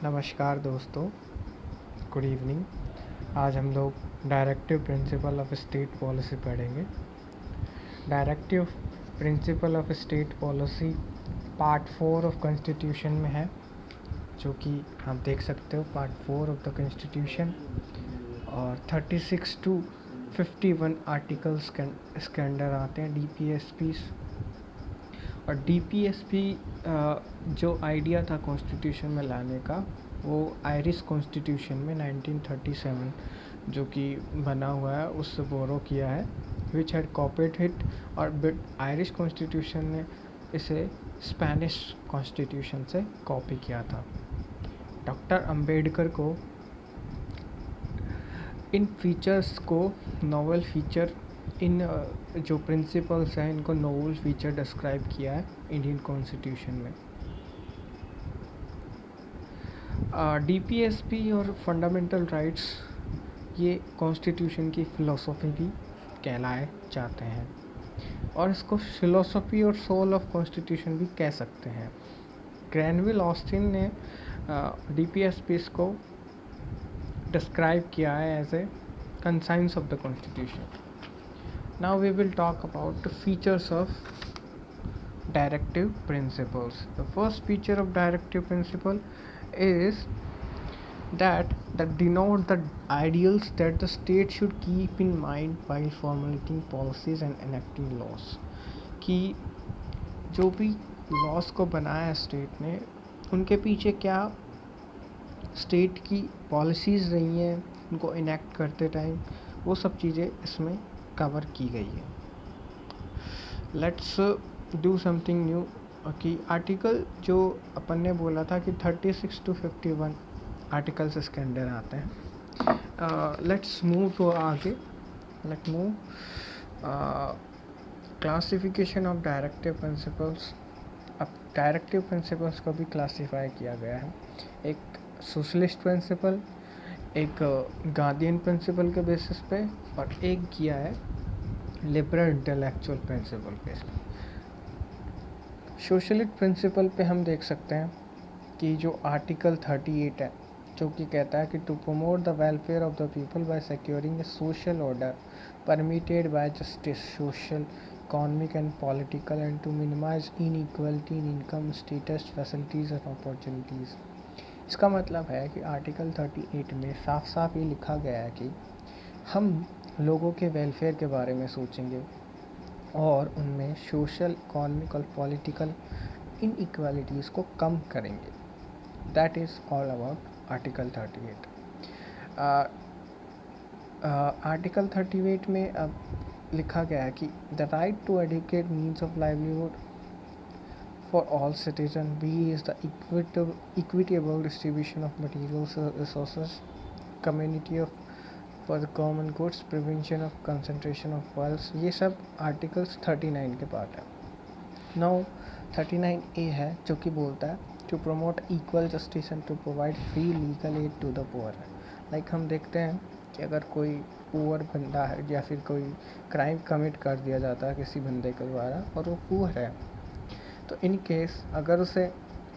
नमस्कार दोस्तों, good evening. आज हम लोग directive principle of state policy पढ़ेंगे। Directive principle of state policy part 4 of constitution में है, जो कि आप देख सकते हो पार्ट 4 ऑफ द कॉन्स्टिट्यूशन, और 36 to 51 आर्टिकल्स इसके अंडर आते हैं DPSPs। और DPSP जो आइडिया था कॉन्स्टिट्यूशन में लाने का, वो आयरिश कॉन्स्टिट्यूशन में 1937 जो कि बना हुआ है उससे बोरो किया है, विच हैड कॉपीड इट। और आयरिश कॉन्स्टिट्यूशन ने इसे स्पेनिश कॉन्स्टिट्यूशन से कॉपी किया था। डॉक्टर अंबेडकर को इन फीचर्स को नोवेल फीचर, इन जो प्रिंसिपल्स हैं इनको नोवेल फीचर डिस्क्राइब किया है इंडियन कॉन्स्टिट्यूशन में। DPSP और फंडामेंटल राइट्स ये कॉन्स्टिट्यूशन की फ़िलोसफी भी कहलाए जाते हैं, और इसको फ़िलोसफी और सोल ऑफ कॉन्स्टिट्यूशन भी कह सकते हैं। ग्रैनविल ऑस्टिन ने DPSPs को डिस्क्राइब किया है as a conscience of the constitution. Now we will talk about the features of directive principles. The first feature of directive principle is that denote the ideals that the state should keep in mind while formulating policies and enacting laws. कि जो भी laws को बनाया है state ने, उनके पीछे क्या स्टेट की पॉलिसीज़ रही हैं उनको इनेक्ट करते टाइम, वो सब चीज़ें इसमें कवर की गई है। लेट्स डू समथिंग न्यू कि आर्टिकल जो अपन ने बोला था कि 36 to 51 आर्टिकल्स इसके अंदर आते हैं। लेट्स मूव टू आगे। Let move classification of directive principles. अब डायरेक्टिव प्रिंसिपल्स को भी क्लासीफाई किया गया है, एक सोशलिस्ट प्रिंसिपल, एक गार्डियन प्रिंसिपल के बेसिस पे, और एक किया है लिबरल इंटेलेक्चुअल प्रिंसिपल पे। सोशलिस्ट प्रिंसिपल पे हम देख सकते हैं कि जो आर्टिकल 38 है, जो कि कहता है कि to promote the welfare of the people by securing a social order permitted by justice, social, economic and political, and to minimise inequality in income, status, facilities and opportunities. इसका मतलब है कि आर्टिकल 38 में साफ साफ ये लिखा गया है कि हम लोगों के वेलफेयर के बारे में सोचेंगे और उनमें सोशल, इकोनॉमिक और पॉलिटिकल इनइक्वालिटीज़ को कम करेंगे। That is all about article 38। Article 38 में अब लिखा गया है कि the right to educate means of livelihood for all citizens, is the equitable distribution of materials resources, community of for the common goods, prevention of concentration of wealth। ये सब articles 39 के part है। नाउ 39A है जो कि बोलता है to promote equal justice and to provide free legal aid to the poor. Like हम देखते हैं कि अगर कोई पुअर बंदा है या फिर कोई क्राइम कमिट कर दिया जाता है किसी बंदे के द्वारा और वो पुअर है, तो इन केस अगर उसे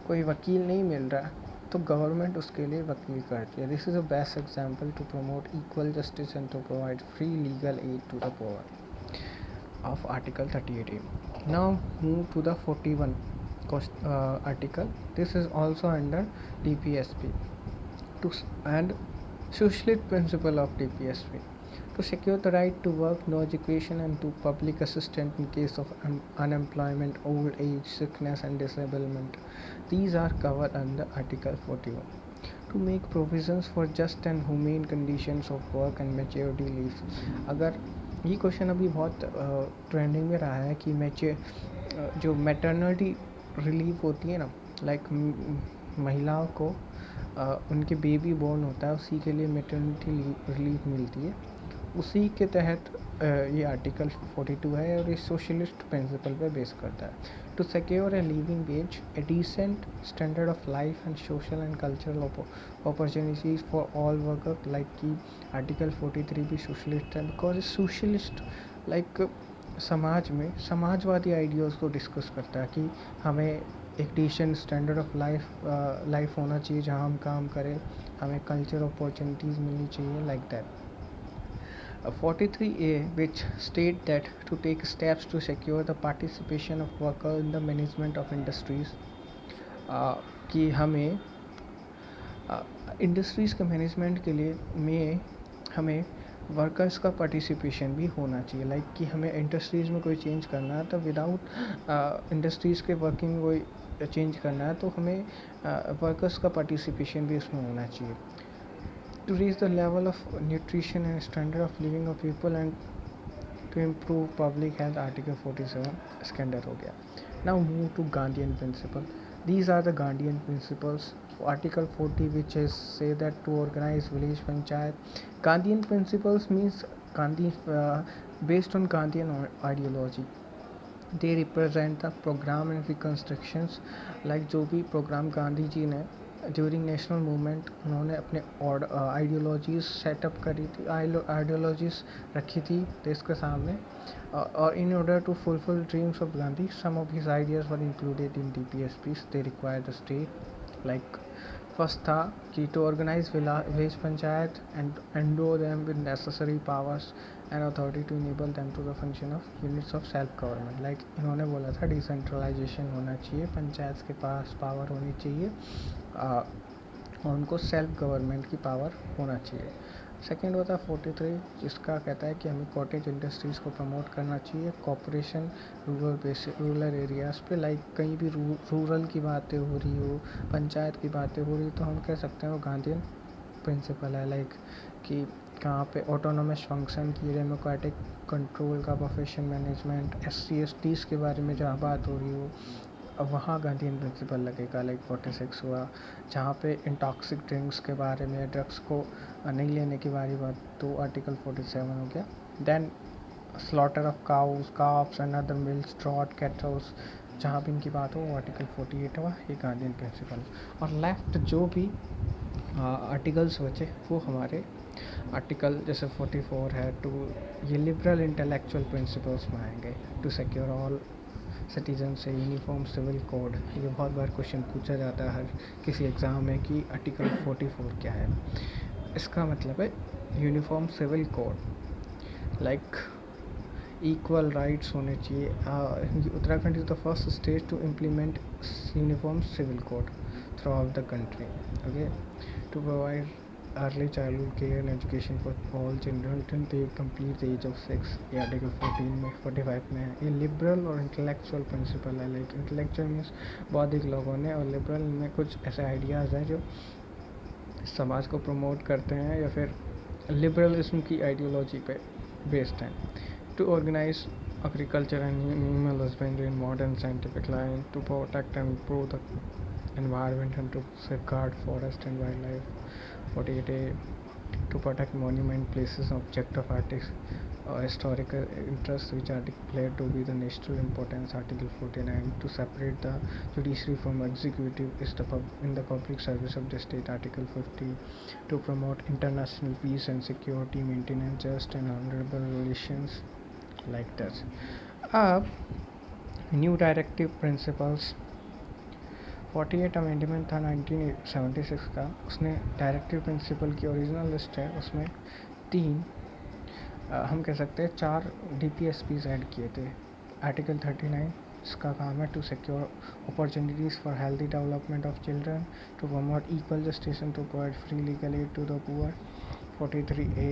कोई वकील नहीं मिल रहा तो गवर्नमेंट उसके लिए वकील करती है। This is a best example to promote equal justice and to provide free legal aid to the poor of article 38A। Now move to the 41 article. This is also under DPSP too and socialist principle of DPSP to secure the right to work, no education, and to public assistance in case of unemployment, old age, sickness, and disablement. These are covered under Article 41. To make provisions for just and humane conditions of work and maturity leave. अगर ये question अभी बहुत trending में रहा है कि जो maternity relief होती है ना, लाइक महिलाओं को उनके बेबी बोर्न होता है उसी के लिए मैटरनिटी रिलीफ मिलती है, उसी के तहत ये आर्टिकल 42 है और ये सोशलिस्ट प्रिंसिपल पे बेस करता है। To secure a living wage, a decent standard of life and social and cultural opportunities for all worker. Like कि आर्टिकल 43 भी सोशलिस्ट है, बिकॉज सोशलिस्ट लाइक समाज में समाजवादी आइडियाज़ को डिस्कस करता है कि हमें एक डिसेंट स्टैंडर्ड ऑफ लाइफ होना चाहिए जहाँ हम काम करें, हमें कल्चर अपॉर्चुनिटीज़ मिलनी चाहिए, like that. 43A, which state that to take steps to secure the participation of workers in the management of industries, कि हमें इंडस्ट्रीज़ के मैनेजमेंट के लिए हमें वर्कर्स का पार्टिसिपेशन भी होना चाहिए. लाइक कि हमें इंडस्ट्रीज़ में कोई चेंज करना है तो विदाउट इंडस्ट्रीज़ के वर्किंग में कोई चेंज करना है तो हमें वर्कर्स का पार्टिसिपेशन भी उसमें होना चाहिए. To reach the level of nutrition and standard of living of people and to improve public health, article 47 इसके अंदर हो गया. Now move to Gandhian principle. These are the Gandhian principles. Article 40, which is say that to organize village panchayat. Gandhian principles means based on Gandhian ideology. They represent the program and reconstructions. Like जो भी programme Gandhi ji ने during national movement उन्होंने अपने ideologies setup करी थी, ideologies रखी थी देश के सामने. और in order to fulfil dreams of Gandhi, some of his ideas were included in DPSPs. They require the state. Like first था कि to organise village panchayat and endow them with necessary powers and authority to enable them to the function of units of self government. Like इन्होंने बोला था decentralisation होना चाहिए, पंचायत के पास power होनी चाहिए और उनको सेल्फ गवर्नमेंट की पावर होना चाहिए. सेकेंड होता है 43, जिसका कहता है कि हमें कॉटेज इंडस्ट्रीज़ को प्रमोट करना चाहिए. कॉपरेशन रूरल एरियाज़ पे, लाइक कहीं भी रूरल की बातें हो रही हो, पंचायत की बातें हो रही तो हम कह सकते हैं वो गांधीयन प्रिंसिपल है. लाइक कि कहाँ पे ऑटोनोमस फंक्शन की, डेमोक्रेटिक कंट्रोल का, प्रोफेशन मैनेजमेंट, SC/STs के बारे में जहाँ बात हो रही हो अब वहाँ गांधीयन प्रिंसिपल लगेगा. लाइक 46 हुआ जहाँ पे इंटॉक्सिक ड्रिंक्स के बारे में, ड्रग्स को नहीं लेने की बात, तो आर्टिकल 47 हो गया. Then slaughter of cows, calves and other milch, drought cattles, जहाँ भी इनकी बात हो वो आर्टिकल 48 हुआ, ये गांधीयन प्रिंसिपल. और लेफ्ट जो भी आर्टिकल्स बचे वो हमारे आर्टिकल जैसे 44 है, टू ये लिबरल इंटेलेक्चुअल प्रिंसिपल्स में आएंगे. टू सिक्योर ऑल सिटीजन से यूनिफॉर्म सिविल कोड, ये बहुत बार क्वेश्चन पूछा जाता है हर किसी एग्ज़ाम में कि आर्टिकल 44 क्या है. इसका मतलब है uniform civil code, like equal rights होने चाहिए. Uttarakhand is the first state to implement uniform civil code throughout the country. Okay, to provide early childhood care and education for all children till they complete the age of 6, ये article 45 में है. ये liberal और intellectual principle है. Like intellectual means बौद्धिक लोगों ने, और लिबरल में कुछ ऐसे आइडियाज़ हैं जो समाज को प्रमोट करते हैं या फिर लिबरलिज्म की आइडियोलॉजी पे बेस्ड हैं. To organise agriculture and animal husbandry in modern scientific line, to protect and improve the environment and to safeguard forest and wildlife. 48A, to protect monument places object of historical interest which are declared to be the national importance. Article 49, to separate the judiciary from executive is in the public service of the state. Article 50, to promote international peace and security, maintain just and honorable relations, like that. अब new directive principles 48 amendment था 1976 का, उसने directive principle की original list है, उसमें हम कह सकते हैं 4 DPSPs ऐड किए थे. आर्टिकल 39, इसका काम है to secure opportunities for healthy development of children, to promote equal justice and to provide free legal aid to the poor. 43A,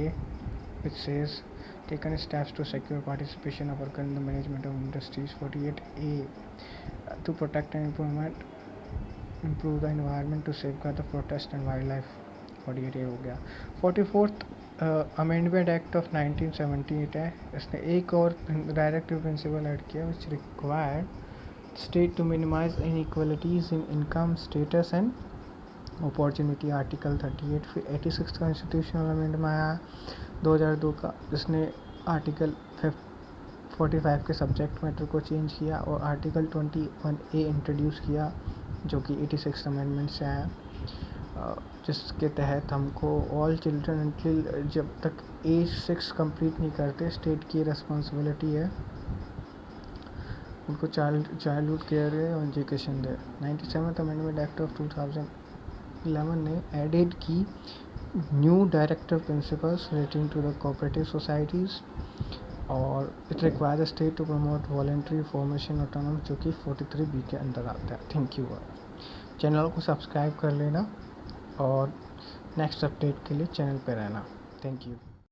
which says taken steps to secure participation of workers in the management of industries. 48A, to protect and improve the environment, to safeguard the forest and wildlife. 48A हो गया. 44th amendment act of 1978 है, इसने एक और directive principle add किया which required state to minimise inequalities in income, status and opportunity. Article 38. फिर 86 constitutional amendment आया 2002 का, जिसने आर्टिकल 45 के सब्जेक्ट मैटर को चेंज किया और आर्टिकल 21A इंट्रोड्यूस किया जो कि 86 अमेंडमेंट से आया, जिसके तहत हमको ऑल चिल्ड्रन अंटिल जब तक एज 6 कंप्लीट नहीं करते, स्टेट की रिस्पॉन्सिबिलिटी है उनको चाइल्डहुड केयर और एजुकेशन दे। 97th अमेंडमेंट एक्ट ऑफ 2011 ने एडेड की new directive principles relating to the cooperative societies, और it require the state to promote voluntary formation autonomous, जो कि 43B के अंदर आता है। Thank you. चैनल को सब्सक्राइब कर लेना और नेक्स्ट अपडेट के लिए चैनल पे रहना। Thank you.